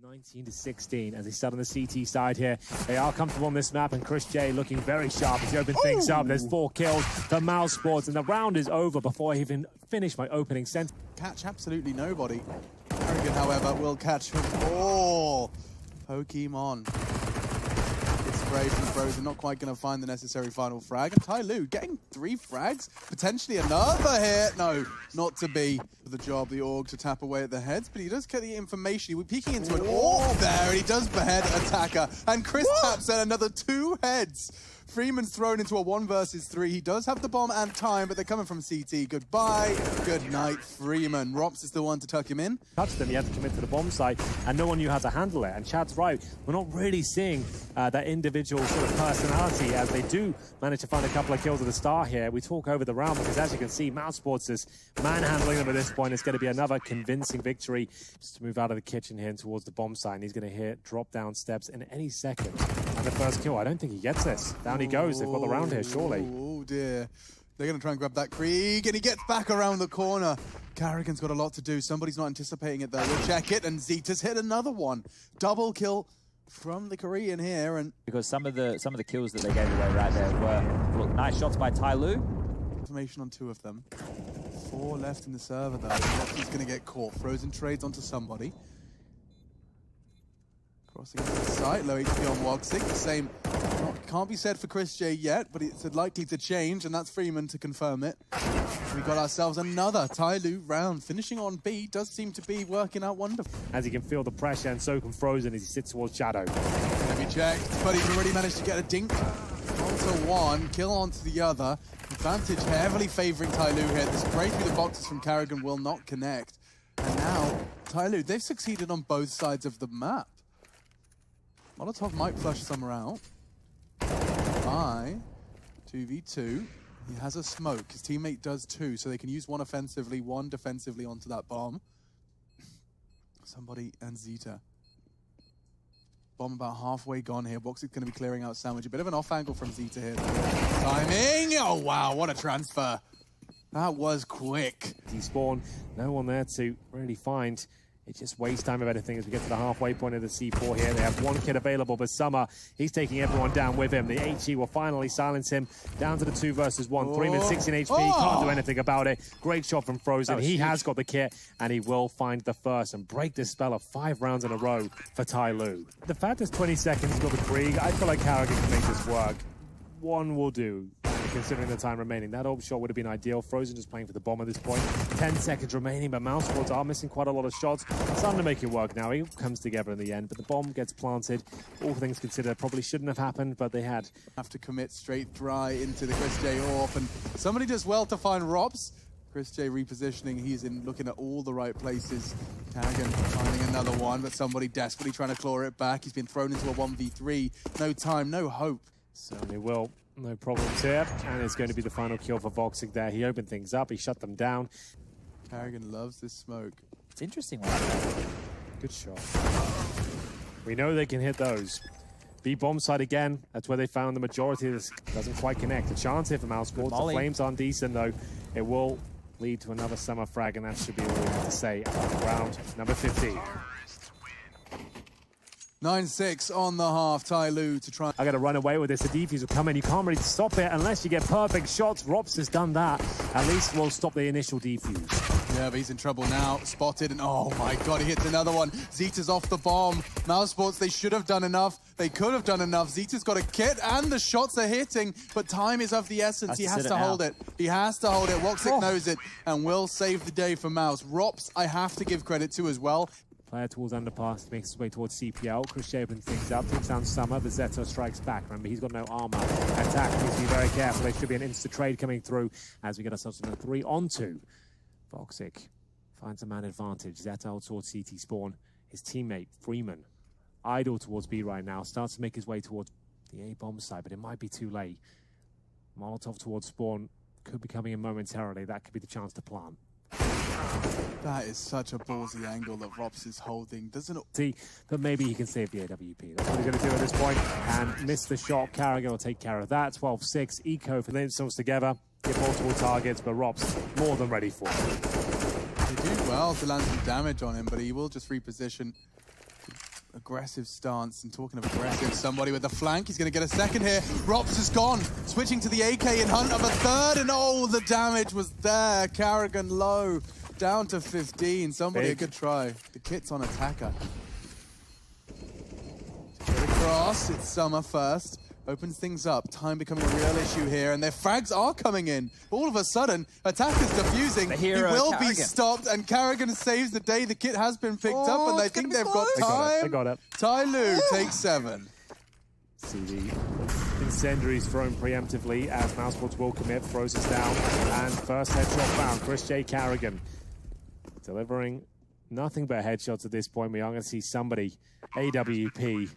19-16 as they start on the CT side here. They are comfortable on this map, and Chris J looking very sharp as he opens things up. There's 4 kills for Mousesports, and the round is over before I even finish my opening sentence. Catch absolutely nobody. Carrigan, however, will catch them all. Pokemon. It's spray from Frozen, not quite going to find the necessary final frag. And TYLOO getting 3 frags, potentially another hit. No, not to be. The job, the Org to tap away at the heads, but he does get the information. We're peeking into an Org there, and he does behead Attacker. And Chris taps in another 2 heads. Freeman's thrown into a 1 versus 3. He does have the bomb and time, but they're coming from CT. Goodbye, good night, Freeman. Rops is the one to tuck him in. Touched them, he had to commit to the bomb site, and no one knew how to handle it. And Chad's right, we're not really seeing that individual sort of personality as they do manage to find a couple of kills at the start here. We talk over the round because, as you can see, Mousesports is manhandling them at this point. It's going to be another convincing victory. Just to move out of the kitchen here and towards the bomb site, and he's going to hit drop down steps in any second. And the first kill, I don't think he gets this. Down he goes. They've got the round here, surely. Oh dear. They're going to try and grab that Krieg, and he gets back around the corner. Carrigan's got a lot to do. Somebody's not anticipating it, though. We'll check it, and Zeta's hit another one. Double kill from the Korean here, and because some of the kills that they gave away right there were nice shots by TYLOO. Information on 2 of them. 4 left in the server, though. He's going to get caught. Frozen trades onto somebody. Crossing into the site, low HP on Wogsik. The same can't be said for Chris J yet, but it's likely to change, and that's Freeman to confirm it. We got ourselves another TYLOO round. Finishing on B does seem to be working out wonderful. As he can feel the pressure, and so can Frozen as he sits towards Shadow. Let me check, but he's already managed to get a dink onto one, kill onto the other. Advantage heavily favouring TYLOO here. The spray through the boxes from Carrigan will not connect. And now, TYLOO, they've succeeded on both sides of the map. Molotov might flush somewhere out. By 2v2. He has a smoke. His teammate does too, so they can use 1 offensively, 1 defensively onto that bomb. Somebody and Zeta. Bomb about halfway gone here. Box is going to be clearing out Sandwich. A bit of an off angle from Zeta here. Timing! Oh wow, what a transfer. That was quick. Despawn, no one there to really find. It just wastes time of anything as we get to the halfway point of the C4 here. They have 1 kid available, but Summer, he's taking everyone down with him. The HE will finally silence him down to the 2 versus 1. 3 16 HP, can't do anything about it. Great shot from Frozen. He has got the kit, and he will find the first and break this spell of 5 rounds in a row for TYLOO. The fact there's 20 seconds to go to Krieg, I feel like Carrigan can make this work. 1 will do, considering the time remaining. That orb shot would have been ideal. Frozen just playing for the bomb at this point. 10 seconds remaining, but Mousesports are missing quite a lot of shots. Starting to make it work now. It comes together in the end, but the bomb gets planted. All things considered, probably shouldn't have happened, but they had. Have to commit straight dry into the Chris J AWP, and somebody does well to find Robs. Chris J repositioning. He's in looking at all the right places. Carrigan finding another one, but somebody desperately trying to claw it back. He's been thrown into a 1v3. No time, no hope. Certainly will. No problems here. And it's going to be the final kill for Voxic there. He opened things up. He shut them down. Carrigan loves this smoke. It's interesting one. Good shot. We know they can hit those. B bomb side again. That's where they found the majority of this. Doesn't quite connect. A chance here for Mousesports. The flames aren't decent, though. It will lead to another summer frag, and that should be all we have to say about round number 15. 9-6 on the half. TYLOO to try. I got to run away with this. The defuse will come in. You can't really stop it unless you get perfect shots. Rops has done that. At least we'll stop the initial defuse. Yeah, but he's in trouble now. Spotted, and oh my god, he hits another one. Zeta's off the bomb. Mousesports, they should have done enough. They could have done enough. Zeta's got a kit, and the shots are hitting, but time is of the essence. He has to hold it. He has to hold it. Woxic knows it, and will save the day for Mouse. Rops, I have to give credit to as well. Player towards underpass, makes his way towards CPL. Chris J opens things up, takes down Summer. The Zeta strikes back. Remember, he's got no armor. Attack needs to be very careful. There should be an insta-trade coming through as we get ourselves in a 3-on-2. Voxic finds a man advantage. Zeta out towards CT spawn. His teammate, Freeman, idle towards B right now. Starts to make his way towards the A-bomb side, but it might be too late. Molotov towards spawn. Could be coming in momentarily. That could be the chance to plant. That is such a ballsy angle that Rops is holding, doesn't it? See, but maybe he can save the AWP. That's what he's going to do at this point. And miss the shot. Carrigan will take care of that. 12-6. Eco for themselves together. Get multiple targets, but Rops more than ready for it. They do well to land some damage on him, but he will just reposition. aggressive stance. And talking of aggressive, somebody with the flank. He's going to get a second here. Rops is gone. Switching to the AK in hunt of a third. And oh, the damage was there. Carrigan low. Down to 15. Somebody a good try. The kit's on attacker. Get across. It's Summer first. Opens things up. Time becoming a real issue here. And their frags are coming in. All of a sudden, attack is diffusing. He will be stopped. And Carrigan saves the day. The kit has been picked up. And they think they've got time. They got it. TYLOO takes 7. See the incendiaries thrown preemptively as Mousesports will commit. Throws us down. And first headshot found. Chris J. Carrigan delivering nothing but headshots at this point. We are going to see somebody, AWP,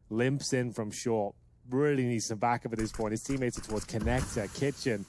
limps in from short. Really needs some backup at this point. His teammates are towards Connector, Kitchen,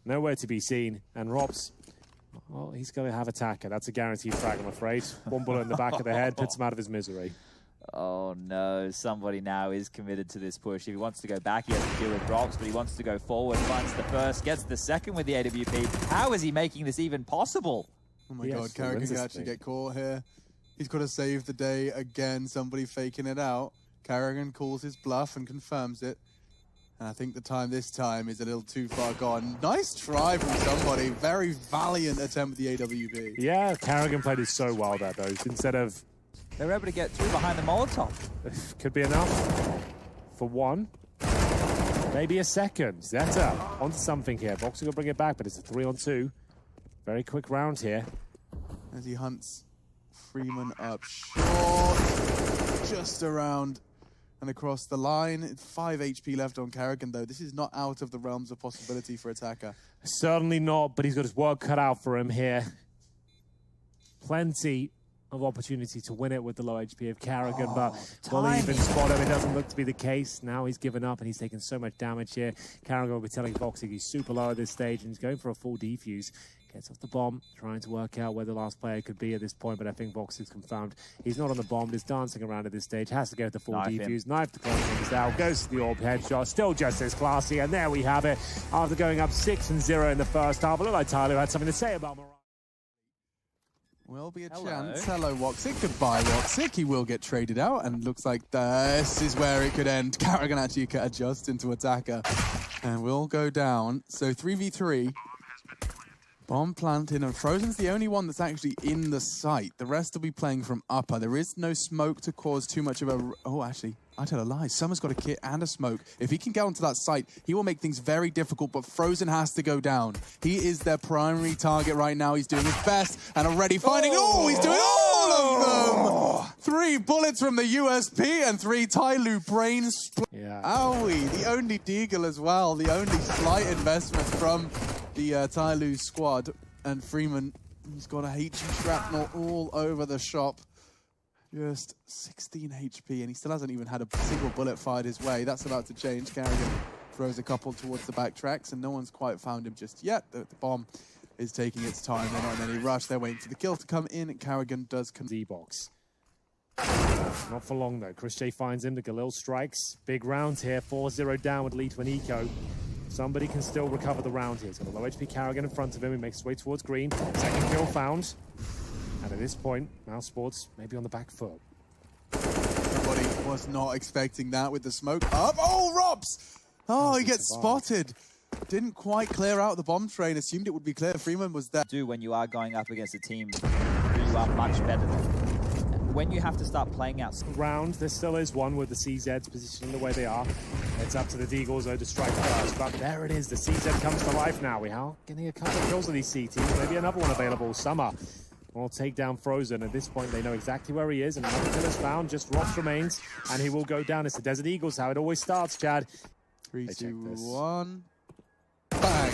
nowhere to be seen. And Robs, well, he's going to have attacker. That's a guaranteed frag, I'm afraid. One bullet in the back of the head puts him out of his misery. Oh no, somebody now is committed to this push. If he wants to go back, he has to deal with drops, but he wants to go forward, finds the first, gets the second with the AWP. How is he making this even possible? Oh my god, Carrigan can actually get caught here. He's got to save the day again. Somebody faking it out. Carrigan calls his bluff and confirms it. And I think the time this time is a little too far gone. Nice try from somebody. Very valiant attempt with the AWP. Yeah, Carrigan played it so well there, though. Instead of... They were able to get through behind the Molotov. Could be enough for one. Maybe a second. Zeta onto something here. Boxer will bring it back, but it's a 3-on-2. Very quick round here. As he hunts Freeman up short. Just around and across the line. 5 HP left on Carrigan, though. This is not out of the realms of possibility for attacker. Certainly not, but he's got his work cut out for him here. Plenty of opportunity to win it with the low HP of Carrigan, but will he even spot him? It doesn't look to be the case. Now he's given up and he's taken so much damage here. Carrigan will be telling Voxig he's super low at this stage and he's going for a full defuse. Gets off the bomb, trying to work out where the last player could be at this point, but I think Voxig's confirmed he's not on the bomb. He's dancing around at this stage, has to go with the full defuse. Knife to close things out, goes to the orb headshot, still just as classy, and there we have it. After going up 6-0 in the first half, it looked like TYLOO had something to say about Morale. Will be a chance. Hello, Woxic. Goodbye, Woxic. He will get traded out, and looks like this is where it could end. Carrigan actually could adjust into attacker, and will go down. So 3v3. Bomb planted, and Frozen's the only one that's actually in the site. The rest will be playing from upper. There is no smoke to cause too much of a... Oh, actually, I tell a lie. Summer's got a kit and a smoke. If he can get onto that site, he will make things very difficult, but Frozen has to go down. He is their primary target right now. He's doing his best, and already finding... Oh, he's doing all of them! 3 bullets from the USP, and 3 TYLOO brains. Yeah. Owie, the only deagle as well. The only slight investment from the TYLOO squad. And Freeman, he's got a HE shrapnel all over the shop. Just 16 HP, and he still hasn't even had a single bullet fired his way. That's about to change. Carrigan throws a couple towards the back tracks, and no one's quite found him just yet. The bomb is taking its time. They're not in any rush. They're waiting for the kill to come in. Carrigan does come. D-box. Not for long, though. Chris J finds him. The Galil strikes. Big round here. 4-0 down would lead to an eco. Somebody can still recover the round here. He's got a low HP Carrigan in front of him. He makes his way towards green. Second kill found. And at this point, Mousesports maybe on the back foot. Everybody was not expecting that with the smoke up. Oh, Robs! Oh, he gets spotted. Didn't quite clear out the bomb train. Assumed it would be clear. Freeman was there. Do when you are going up against a team who you are much better than. When you have to start playing out round, there still is one with the CZs positioning the way they are. It's up to the Deagles though to strike first, but there it is. The CZ comes to life now. We are getting a couple of kills of these C teams. Maybe another one available. Summer will take down Frozen. At this point, they know exactly where he is, and another kill is found. Just Ross remains, and he will go down. It's the Desert Eagles, how it always starts, Chad. 3, 2, 1. Bang!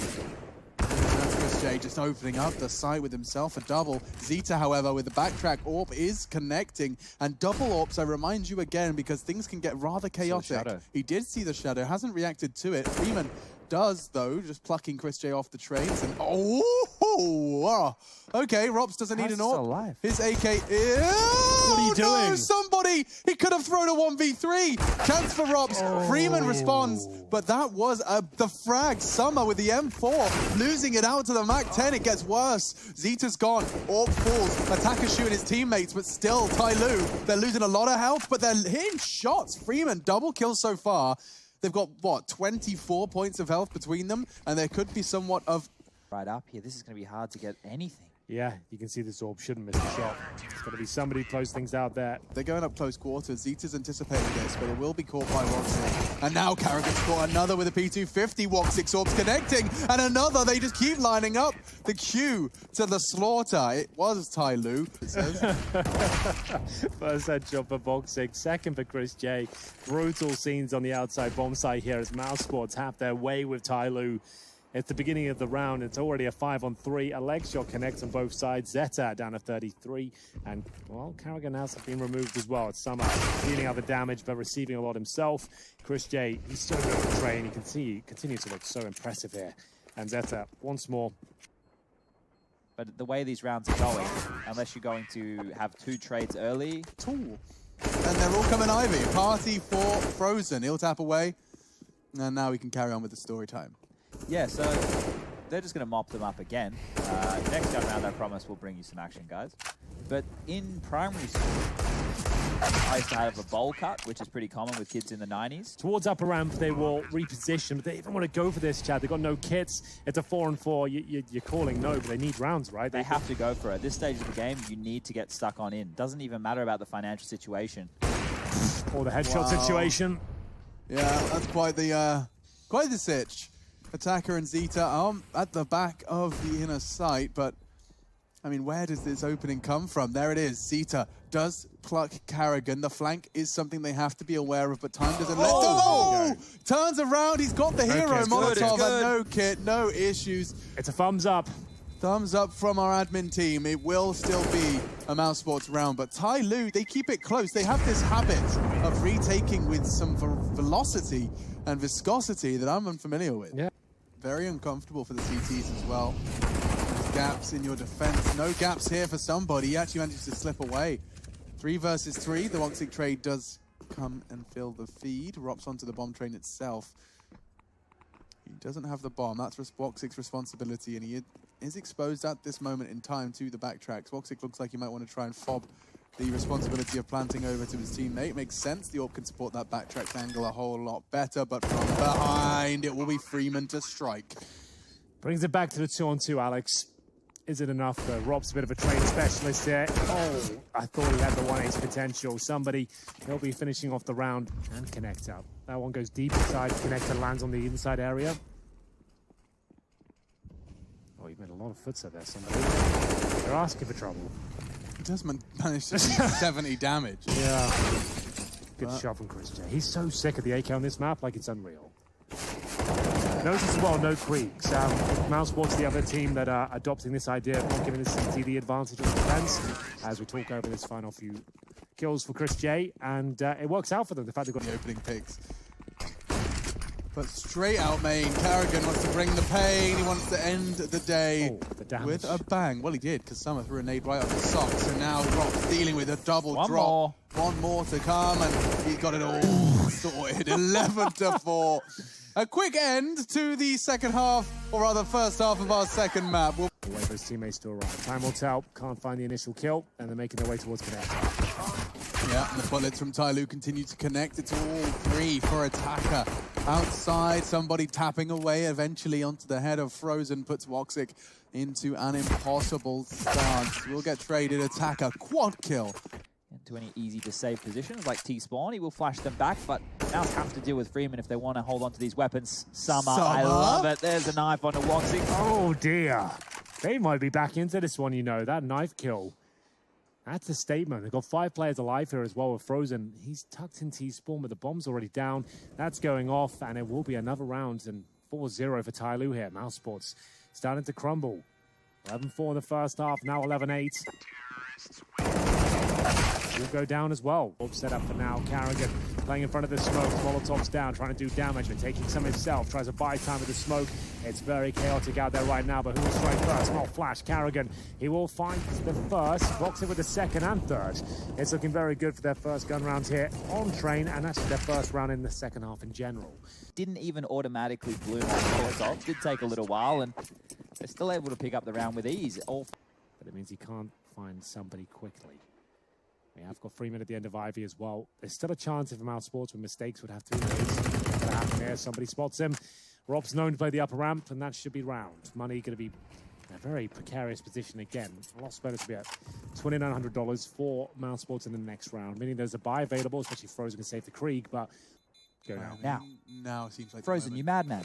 That's Chris J just opening up the site with himself a double. Zeta, however, with the backtrack AWP is connecting. And double AWPs, I remind you again, because things can get rather chaotic. He did see the shadow, hasn't reacted to it. Freeman does, though, just plucking Chris J off the trains. And oh, okay, Rops doesn't need an AWP. His AK is... What are you doing? No, somebody! He could have thrown a 1v3. Chance for Rops. Freeman responds, but that was the frag. Summer with the M4, losing it out to the MAC-10. It gets worse. Zeta's gone. Orb falls. Attacker shooting his teammates, but still, TYLOO, they're losing a lot of health, but they're hitting shots. Freeman, double kills so far. They've got, what, 24 points of health between them, and there could be somewhat of... Right up here, this is going to be hard to get anything. Yeah, you can see this orb shouldn't miss the shot. It's got to be somebody who close things out there. They're going up close quarters. Zeta's anticipating this, but it will be caught by Woxic. And now Karrigan's caught another with a P250. Woxic orbs connecting, and another. They just keep lining up. The Q to the slaughter. It was TYLOO, it says. First headshot for Woxic, second for Chris J. Brutal scenes on the outside bomb site here as Mousesports have their way with TYLOO. It's the beginning of the round. It's already a 5-on-3. A leg shot connects on both sides. Zeta down to 33. And, well, Karrigan has been removed as well. It's Summer dealing out the damage, but receiving a lot himself. Chris J, he's so good at the train. He continues to look so impressive here. And Zeta, once more. But the way these rounds are going, unless you're going to have 2 trades early... Tool. And they're all coming Ivy. Party for Frozen. He'll tap away. And now we can carry on with the story time. Yeah, so they're just going to mop them up again. Next time round, I promise we'll bring you some action, guys. But in primary school, I used to have a bowl cut, which is pretty common with kids in the 90s. Towards upper ramp, they will reposition, but they even want to go for this, Chad. They've got no kits. It's a 4-on-4. You're calling no, but they need rounds, right? They have to go for it. At this stage of the game, you need to get stuck on in. Doesn't even matter about the financial situation. Or the headshot situation. Yeah, that's quite the sitch. Attacker and Zeta are at the back of the inner sight, but I mean, where does this opening come from? There it is. Zeta does pluck Karrigan. The flank is something they have to be aware of, but time doesn't let them. Oh! Turns around. He's got the hero. Molotov and no kit, no issues. It's a thumbs up. Thumbs up from our admin team. It will still be a Mousesports round, but TYLOO, they keep it close. They have this habit of retaking with some velocity and viscosity that I'm unfamiliar with. Yeah. Very uncomfortable for the CTs as well. There's gaps in your defense. No gaps here for somebody. He actually manages to slip away. 3 versus 3. The Woxic trade does come and fill the feed. Rops onto the bomb train itself. He doesn't have the bomb. That's Woxic's responsibility, and he is exposed at this moment in time to the backtracks. Woxic looks like he might want to try and fob the responsibility of planting over to his teammate. Makes sense. The AWP can support that backtrack angle a whole lot better, but from behind, it will be Freeman to strike. Brings it back to the 2-on-2, Alex. Is it enough? Rob's a bit of a trade specialist here. Oh, I thought he had the 1-ace potential. Somebody, he'll be finishing off the round and connect out. That one goes deep inside. Connector lands on the inside area. Oh, you made a lot of foots up there, somebody. They're asking for trouble. Does manage to do 70 damage. Yeah. Good shot from Chris J. He's so sick of the AK on this map, like it's unreal. Notice as well, no creeks. Mousesports, the other team that are adopting this idea of not giving the CT the advantage of defense, as we talk over this final few kills for Chris J, and it works out for them. The fact they've got the opening picks. But straight out main, Karrigan wants to bring the pain. He wants to end the day with a bang. Well, he did, because Summer threw a nade right off his socks, and now Rock's dealing with a double drop. One more to come, and he's got it all sorted. 11-4. A quick end to the second half, or rather first half of our second map. Wait for his teammates to arrive. Time will tell. Can't find the initial kill, and they're making their way towards connect. Yeah, and the bullets from TYLOO continue to connect. It's all 3 for Attacker. Outside, somebody tapping away eventually onto the head of Frozen, puts Woxic into an impossible stance. We'll get traded. Attacker, quad kill. Into any easy to save positions like T-Spawn. He will flash them back, but Mouse have to deal with Freeman if they want to hold on to these weapons. Summer, I love it. There's a knife on the Woxic. Oh dear. They might be back into this one, you know. That knife kill. That's a statement. They've got 5 players alive here as well with Frozen. He's tucked in T-Spawn, but the bomb's already down. That's going off, and it will be another round. And 4-0 for TYLOO here. Mousesports starting to crumble. 11-4 in the first half, now 11-8. will go down as well. All set up for now. Carrigan playing in front of the smoke. Molotov's down, trying to do damage, but taking some himself. Tries to buy time with the smoke. It's very chaotic out there right now, but who will strike first? Not Flash. Carrigan. He will find the first. Blocks it with the second and third. It's looking very good for their first gun round here on Train, and actually their first round in the second half in general. Didn't even automatically bloom on the assault. Did take a little while, and they're still able to pick up the round with ease. But it means he can't find somebody quickly. We have got Freeman at the end of Ivy as well. There's still a chance if Mousesports with mistakes would have 3 days. What's going to happen here? Somebody spots him. Rob's known to play the upper ramp, and that should be round. Money going to be in a very precarious position again. Lost bonus to be at $2,900 for Mousesports in the next round, meaning there's a buy available, especially Frozen can save the Krieg, but go now. Now seems like Frozen, you madman.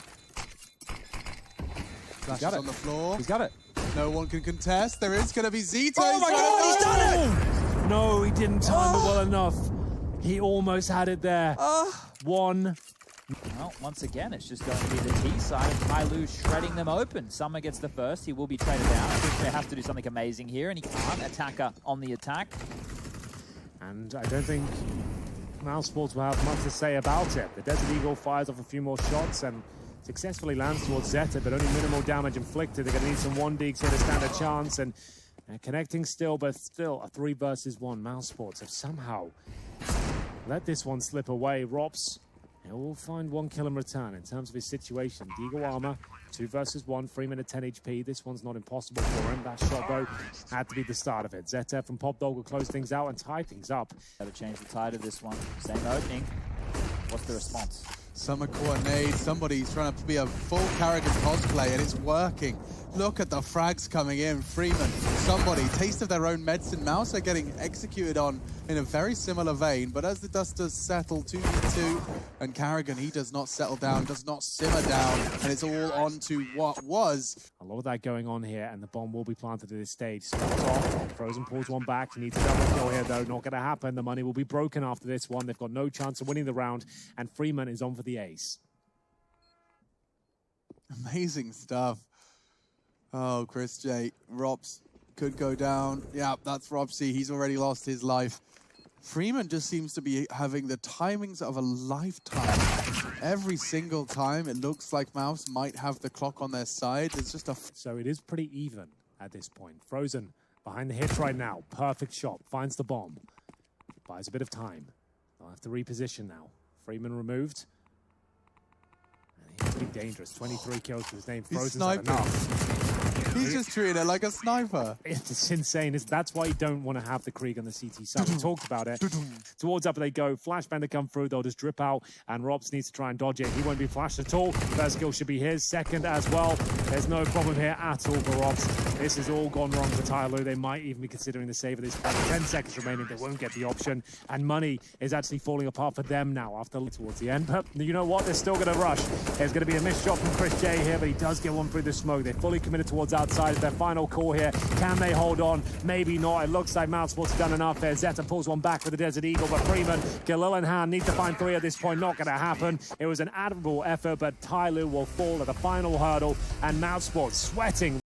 Flash is on the floor. He's got it. No one can contest. There is going to be Zeta. Oh my God, he's done it! No, he didn't time it well enough. He almost had it there. One. Well, once again, it's just going to be the T side of TYLOO shredding them open. Summer gets the first. He will be traded down. Christian has to do something amazing here, and he can't. Attacker on the attack. And I don't think Mousesports will have much to say about it. The Desert Eagle fires off a few more shots and successfully lands towards Zeta, but only minimal damage inflicted. They're going to need some 1-digs here to stand a chance, and connecting still, but still a 3 versus 1. Mousesports have somehow let this one slip away. Rops, he will find 1 kill in return in terms of his situation. Deagle armor, 2 versus 1, Freeman at 10 HP. This one's not impossible for him. That shot, though, had to be the start of it. Zeta from Pop Dog will close things out and tie things up. Got to change the tide of this one. Same opening. What's the response? Summer coordinate. Somebody's trying to be a full Carrigan cosplay, and it's working. Look at the frags coming in. Freeman, somebody, taste of their own medicine. Mouse are getting executed on in a very similar vein, but as the dust does settle, 2v2, and Carrigan, he does not settle down, does not simmer down, and it's all on to what was. A lot of that going on here, and the bomb will be planted at this stage. Starts off, Frozen pulls one back. He needs a double kill here, though. Not going to happen. The money will be broken after this one. They've got no chance of winning the round, and Freeman is on for the ace. Amazing stuff. Oh, Chris J. Rops could go down. Yeah, that's Ropsy. He's already lost his life. Freeman just seems to be having the timings of a lifetime. Every single time it looks like Mouse might have the clock on their side. It's just a... So it is pretty even at this point. Frozen behind the hit right now. Perfect shot. Finds the bomb. Buys a bit of time. They'll have to reposition now. Freeman removed. And he's pretty dangerous. 23 kills to his name. Frozen's not enough. He's just treating it like a sniper. It's insane. That's why you don't want to have the Krieg on the CT side. We talked about it. Towards up they go. Flashbang to come through. They'll just drip out, and Robs needs to try and dodge it. He won't be flashed at all. First kill should be his. Second as well. There's no problem here at all for Robs. This has all gone wrong for TYLOO. They might even be considering the save of this fight. 10 seconds remaining. They won't get the option. And money is actually falling apart for them now after towards the end. But you know what? They're still going to rush. There's going to be a missed shot from Chris J here, but he does get one through the smoke. They're fully committed towards outside. Their final call here. Can they hold on? Maybe not. It looks like Mousesports have done enough there. Zeta pulls one back with the Desert Eagle, but Freeman, Galil in hand, need to find 3 at this point. Not going to happen. It was an admirable effort, but TYLOO will fall at the final hurdle, and Mousesports sweating